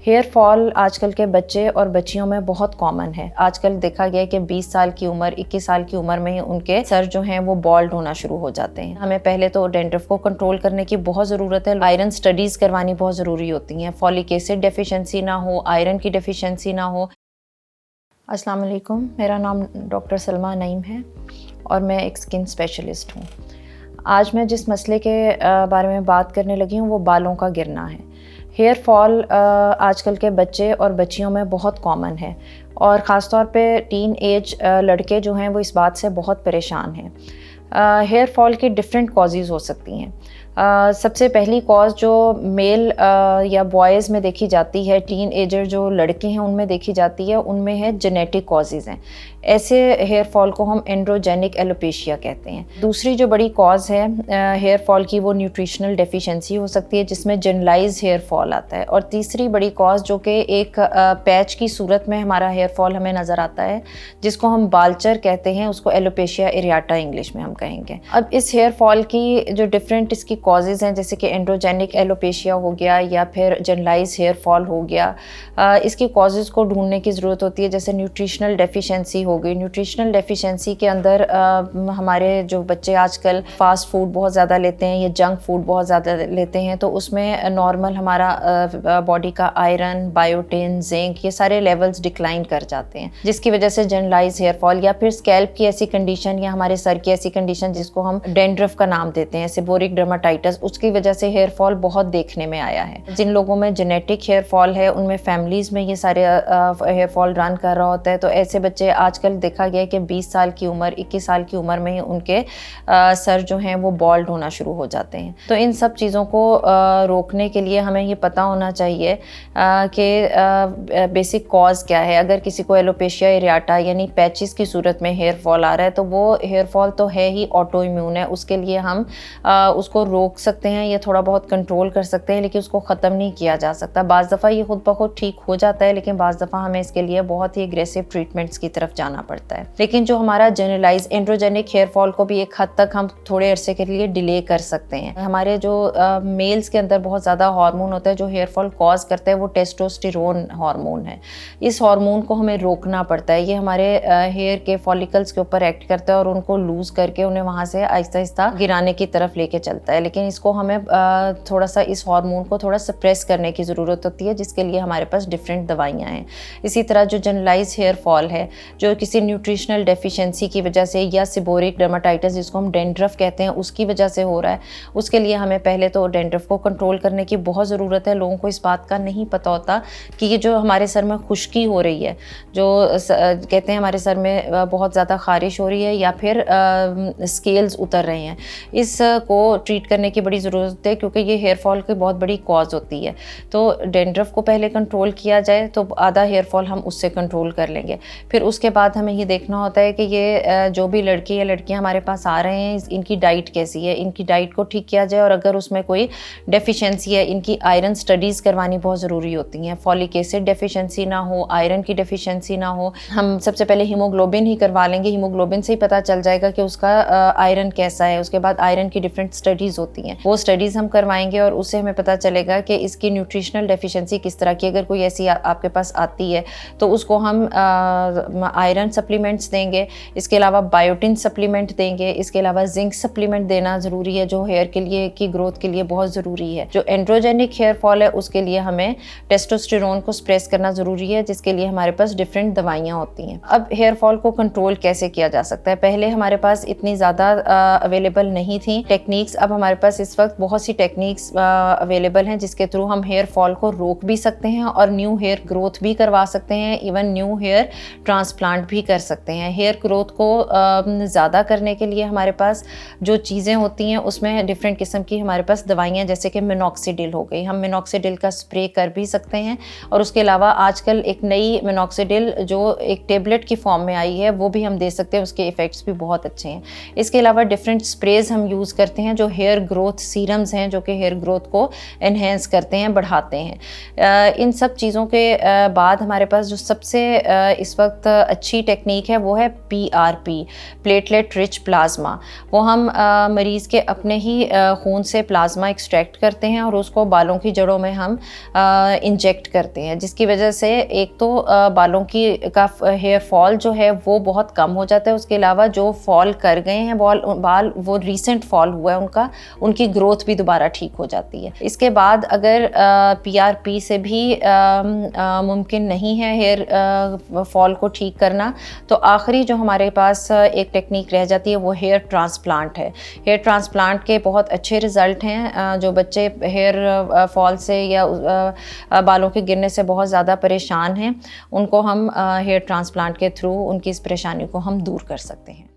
Hair fall आजकल के बच्चे और बच्चियों में बहुत कॉमन है। आजकल देखा गया है कि 20 साल की उम्र, 21 साल की उम्र में ही उनके सर जो हैं वो बॉल्ड होना शुरू हो जाते हैं। हमें पहले तो डैंड्रफ को कंट्रोल करने की बहुत ज़रूरत है। आयरन स्टडीज करवानी बहुत ज़रूरी होती हैं। फॉलिक एसिड डेफिशिएंसी ना हो, आयरन की डेफिशिएंसी ना हो। अस्सलाम वालेकुम, मेरा नाम डॉक्टर सलमा नईम है और मैं एक स्किन स्पेशलिस्ट हूँ। आज मैं जिस मसले के बारे में बात करने लगी हूँ वो बालों का गिरना है। हेयर फॉल आजकल के बच्चे और बच्चियों में बहुत कॉमन है और ख़ास तौर पे टीन एज लड़के जो हैं वो इस बात से बहुत परेशान हैं। हेयर फॉल की डिफरेंट कॉजेज़ हो सकती हैं। सबसे पहली कॉज जो मेल या बॉयज़ में देखी जाती है, टीन एजर जो लड़के हैं उनमें देखी जाती है, उनमें है जेनेटिक कॉजेज़ हैं। ऐसे हेयर फॉल को हम एंड्रोजेनिक एलोपेशिया कहते हैं। दूसरी जो बड़ी कॉज है हेयर फॉल की वो न्यूट्रिशनल डेफिशिएंसी हो सकती है जिसमें जनरलाइज हेयर फॉल आता है। और तीसरी बड़ी कॉज जो कि एक पैच की सूरत में हमारा हेयर फॉल हमें नज़र आता है जिसको हम बालचर कहते हैं, उसको एलोपेशिया एरियाटा इंग्लिश में हम कहेंगे। अब इस हेयर फॉल की जो डिफरेंट इसकी कॉजेज़ हैं जैसे कि एंड्रोजेनिक एलोपेशिया हो गया या फिर जनरलाइज हेयर फॉल हो गया, इसकी कॉजेज़ को ढूंढने की ज़रूरत होती है। जैसे न्यूट्रिशनल डेफिशिएंसी हो गई। न्यूट्रिशनल डेफिशिएंसी के अंदर हमारे जो बच्चे आजकल फास्ट फूड बहुत ज़्यादा लेते हैं या जंक फूड बहुत ज़्यादा लेते हैं, तो उसमें नॉर्मल हमारा बॉडी का आयरन, बायोटिन, जिंक ये सारे लेवल्स डिक्लाइन कर जाते हैं जिसकी वजह से जनरलाइज हेयर फॉल या फिर स्कैल्प की ऐसी कंडीशन या हमारे सर की ऐसी कंडीशन जिसको हम डैंड्रफ का नाम देते हैं, सेबोरिक डर्माटाइटिस, उसकी वजह से हेयर फॉल बहुत देखने में आया है। जिन लोगों में जेनेटिक हेयर फॉल है उनमें फैमिलीज़ में ये सारे हेयर फॉल रन कर रहा होता है, तो ऐसे बच्चे आजकल देखा गया है कि 20 साल की उम्र, 21 साल की उम्र में ही उनके सर जो हैं वो बॉल्ड होना शुरू हो जाते हैं। तो इन सब चीज़ों को रोकने के लिए हमें ये पता होना चाहिए कि बेसिक कॉज क्या है। अगर किसी को एलोपेशिया एरियाटा यानी पैचेस की सूरत में हेयर फॉल आ रहा है तो वो हेयर फॉल तो है ही ऑटो इम्यून है, उसके लिए हम उसको रोक सकते हैं या थोड़ा बहुत कंट्रोल कर सकते हैं, लेकिन उसको ख़त्म नहीं किया जा सकता। बाज़ दफ़ा ये खुद ब खुद ठीक हो जाता है, लेकिन बाज़ दफ़ा हमें इसके लिए बहुत ही एग्रेसिव ट्रीटमेंट्स की तरफ जाना पड़ता है। लेकिन जो हमारा जनरलाइज एंड्रोजेनिक हेयर फॉल को भी एक हद तक हम थोड़े अरसे के लिए डिले कर सकते हैं। हमारे जो मेल्स के अंदर बहुत ज़्यादा हार्मोन होता है जो हेयर फॉल कॉज करता है, वो टेस्टोस्टेरोन हार्मोन है। इस हार्मोन को हमें रोकना पड़ता है। ये हमारे हेयर के फॉलिकल्स के ऊपर एक्ट करता है और उनको लूज़ करके उन्हें वहाँ से आहिस्ता आहिस्ता गिराने की तरफ लेके चलता है। लेकिन इसको हमें थोड़ा सा इस हार्मोन को थोड़ा सप्रेस करने की ज़रूरत होती है जिसके लिए हमारे पास डिफरेंट दवाइयाँ हैं। इसी तरह जो जनरलाइज हेयर फॉल है जो किसी न्यूट्रिशनल डेफिशिएंसी की वजह से या सेबोरिक डर्माटाइटिस जिसको हम डैंड्रफ कहते हैं उसकी वजह से हो रहा है, उसके लिए हमें पहले तो डैंड्रफ को कंट्रोल करने की बहुत ज़रूरत है। लोगों को इस बात का नहीं पता होता कि ये जो हमारे सर में खुश्की हो रही है, जो कहते हैं हमारे सर में बहुत ज़्यादा ख़ारिश हो रही है या फिर स्केल्स उतर रहे हैं, इसको ट्रीट करने की बड़ी ज़रूरत है क्योंकि ये हेयर फॉल की बहुत बड़ी कॉज होती है। तो डैंड्रफ को पहले कंट्रोल किया जाए तो आधा हेयर फॉल हम उससे कंट्रोल कर लेंगे। फिर उसके बाद हमें ये देखना होता है कि ये जो भी लड़के या लड़कियां हमारे पास आ रहे हैं इनकी डाइट कैसी है, इनकी डाइट को ठीक किया जाए और अगर उसमें कोई डेफिशिएंसी है, इनकी आयरन स्टडीज़ करवानी बहुत ज़रूरी होती हैं। फॉलिक एसिड डेफिशिएंसी ना हो, आयरन की डेफिशिएंसी ना हो। हम सबसे पहले हीमोग्लोबिन ही करवा लेंगे, हीमोग्लोबिन से ही पता चल जाएगा कि उसका आयरन कैसा है। उसके बाद आयरन की डिफरेंट स्टडीज़ होती हैं, वो स्टडीज़ हम करवाएंगे और उससे हमें पता चलेगा कि इसकी न्यूट्रिशनल डेफिशिएंसी किस तरह की। अगर कोई ऐसी आपके पास आती है तो उसको हम आयरन सप्लीमेंट्स देंगे, इसके अलावा बायोटिन सप्लीमेंट देंगे, इसके अलावा जिंक सप्लीमेंट देना ज़रूरी है जो हेयर के लिए की ग्रोथ के लिए बहुत ज़रूरी है। जो एंड्रोजेनिक हेयर फॉल है उसके लिए हमें टेस्टोस्टेरोन को स्प्रेस करना ज़रूरी है जिसके लिए हमारे पास डिफरेंट दवाइयाँ होती हैं। अब हेयर फॉल को कंट्रोल कैसे किया जा सकता है? पहले हमारे पास इतनी ज़्यादा अवेलेबल नहीं थी टेक्निक्स, अब हमारे पास इस वक्त बहुत सी टेक्निक्स अवेलेबल हैं जिसके थ्रू हम हेयर फॉल को रोक भी सकते हैं और न्यू हेयर ग्रोथ भी करवा सकते हैं, इवन न्यू हेयर ट्रांसप्लांट भी कर सकते हैं। हेयर ग्रोथ को ज़्यादा करने के लिए हमारे पास जो चीज़ें होती हैं उसमें डिफरेंट किस्म की हमारे पास दवाइयाँ जैसे कि मिनॉक्सिडिल हो गई, हम मिनॉक्सिडिल का स्प्रे कर भी सकते हैं। और उसके अलावा आजकल एक नई मिनॉक्सिडिल जो एक टेबलेट की फॉर्म में आई है वो भी हम दे सकते हैं, उसके इफ़ेक्ट्स भी बहुत अच्छे हैं। इसके अलावा डिफरेंट स्प्रेज हम यूज़ करते हैं जो हेयर ग्रोथ सीरम्स हैं जो कि हेयर ग्रोथ को एनहेंस करते हैं, बढ़ाते हैं। इन सब चीज़ों के बाद हमारे पास जो सबसे इस वक्त अच्छी टेक्निक है वो है PRP, प्लेटलेट रिच प्लाज्मा। वो हम मरीज़ के अपने ही खून से प्लाज्मा एक्सट्रैक्ट करते हैं और उसको बालों की जड़ों में हम इंजेक्ट करते हैं, जिसकी वजह से एक तो बालों की हेयर फॉल जो है वो बहुत कम हो जाता है। उसके अलावा जो फॉल कर गए हैं बाल वो रिसेंट फॉल हुआ है उनकी ग्रोथ भी दोबारा ठीक हो जाती है। इसके बाद अगर PRP से भी मुमकिन नहीं है हेयर फॉल को ठीक करना, तो आखिरी जो हमारे पास एक टेक्निक रह जाती है वो हेयर ट्रांसप्लांट है। हेयर ट्रांसप्लांट के बहुत अच्छे रिज़ल्ट हैं। जो बच्चे हेयर फॉल से या बालों के गिरने से बहुत ज़्यादा परेशान हैं, उनको हम हेयर ट्रांसप्लांट के थ्रू उनकी इस परेशानी को हम दूर कर सकते हैं।